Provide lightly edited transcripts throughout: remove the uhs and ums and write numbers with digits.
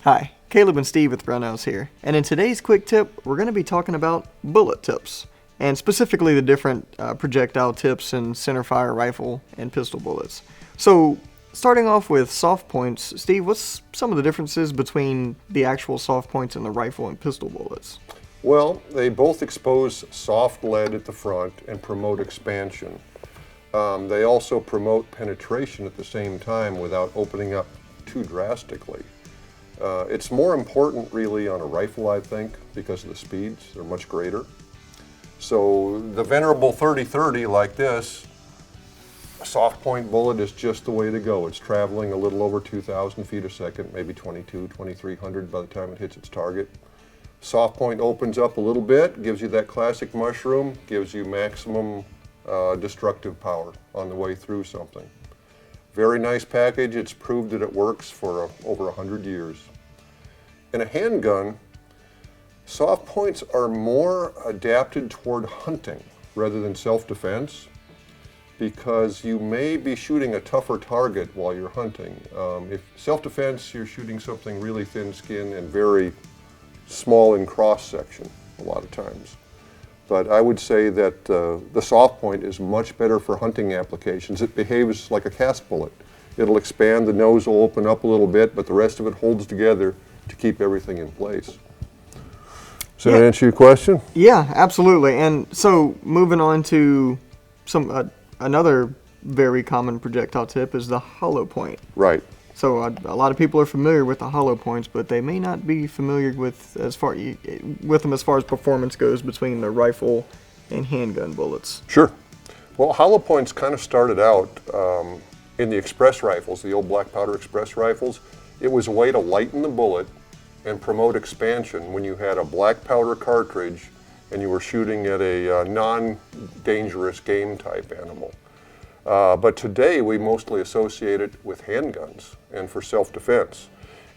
Hi, Caleb and Steve with Brownells here, and in today's quick tip, we're going to be talking about bullet tips, and specifically the different projectile tips in centerfire rifle and pistol bullets. So, starting off with soft points, Steve, what's some of the differences between the actual soft points in the rifle and pistol bullets? Well, they both expose soft lead at the front and promote expansion. They also promote penetration at the same time without opening up too drastically. It's more important really on a rifle, I think, because of the speeds. They're much greater. So the venerable 30-30 like this, a soft point bullet is just the way to go. It's traveling a little over 2,000 feet a second, maybe 2,300 by the time it hits its target. Soft point opens up a little bit, gives you that classic mushroom, gives you maximum destructive power on the way through something. Very nice package. It's proved that it works for over 100 years. In a handgun, soft points are more adapted toward hunting rather than self-defense because you may be shooting a tougher target while you're hunting. If self-defense, you're shooting something really thin-skinned and very small in cross-section a lot of times. But I would say that the soft point is much better for hunting applications. It behaves like a cast bullet. It'll expand, the nose will open up a little bit, but the rest of it holds together to keep everything in place. Does that answer your question? Yeah, absolutely. And so moving on to another very common projectile tip is the hollow point. Right. So a lot of people are familiar with the hollow points, but they may not be familiar with them as far as performance goes between the rifle and handgun bullets. Sure. Well, hollow points kind of started out in the express rifles, the old black powder express rifles. It was a way to lighten the bullet and promote expansion when you had a black powder cartridge and you were shooting at a non-dangerous game type animal. But today we mostly associate it with handguns and for self-defense.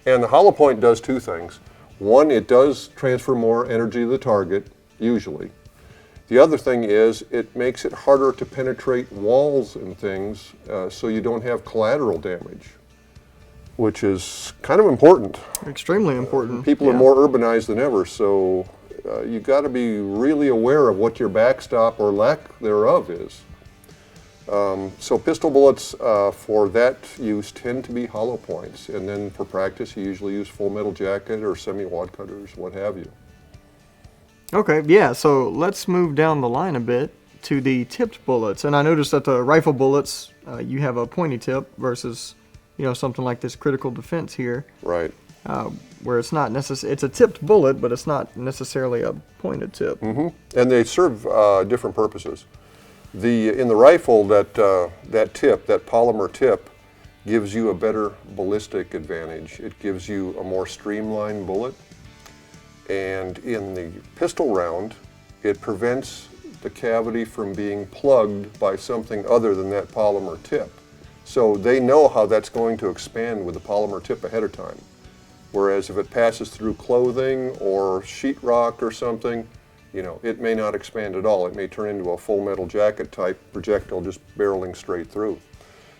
And the hollow point does two things. One, it does transfer more energy to the target, usually. The other thing is it makes it harder to penetrate walls and things so you don't have collateral damage, which is kind of important. Extremely important. People are more urbanized than ever, so you got to be really aware of what your backstop or lack thereof is. So pistol bullets for that use tend to be hollow points, and then for practice you usually use full metal jacket or semi-wad cutters, what have you. Okay, yeah, so let's move down the line a bit to the tipped bullets. And I noticed that the rifle bullets, you have a pointy tip versus, something like this critical defense here. Right. Where it's not necessarily, it's a tipped bullet, but it's not necessarily a pointed tip. Mm-hmm. And they serve different purposes. In the rifle, that tip, that polymer tip, gives you a better ballistic advantage. It gives you a more streamlined bullet. And in the pistol round, it prevents the cavity from being plugged by something other than that polymer tip. So they know how that's going to expand with the polymer tip ahead of time. Whereas if it passes through clothing or sheetrock or something, it may not expand at all. It may turn into a full metal jacket type projectile just barreling straight through.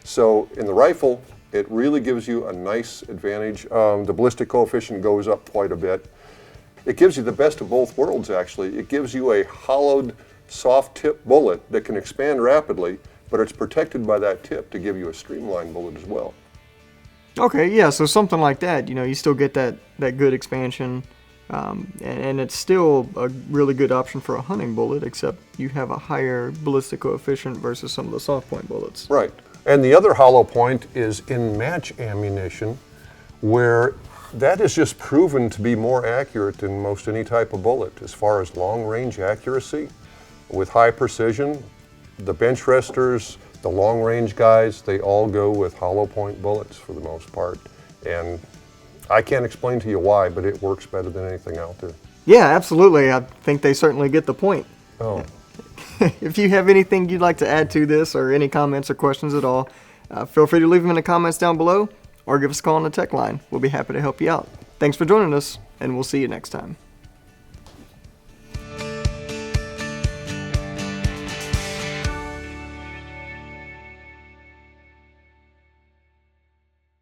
So in the rifle, it really gives you a nice advantage. The ballistic coefficient goes up quite a bit. It gives you the best of both worlds, actually. It gives you a hollowed, soft tip bullet that can expand rapidly, but it's protected by that tip to give you a streamlined bullet as well. Okay, yeah, so something like that, you still get that good expansion. And it's still a really good option for a hunting bullet, except you have a higher ballistic coefficient versus some of the soft point bullets. Right. And the other hollow point is in match ammunition, where that is just proven to be more accurate than most any type of bullet as far as long range accuracy with high precision. The bench resters, the long range guys, they all go with hollow point bullets for the most part. And I can't explain to you why, but it works better than anything out there. Yeah, absolutely. I think they certainly get the point. Oh. If you have anything you'd like to add to this or any comments or questions at all, feel free to leave them in the comments down below or give us a call on the tech line. We'll be happy to help you out. Thanks for joining us, and we'll see you next time.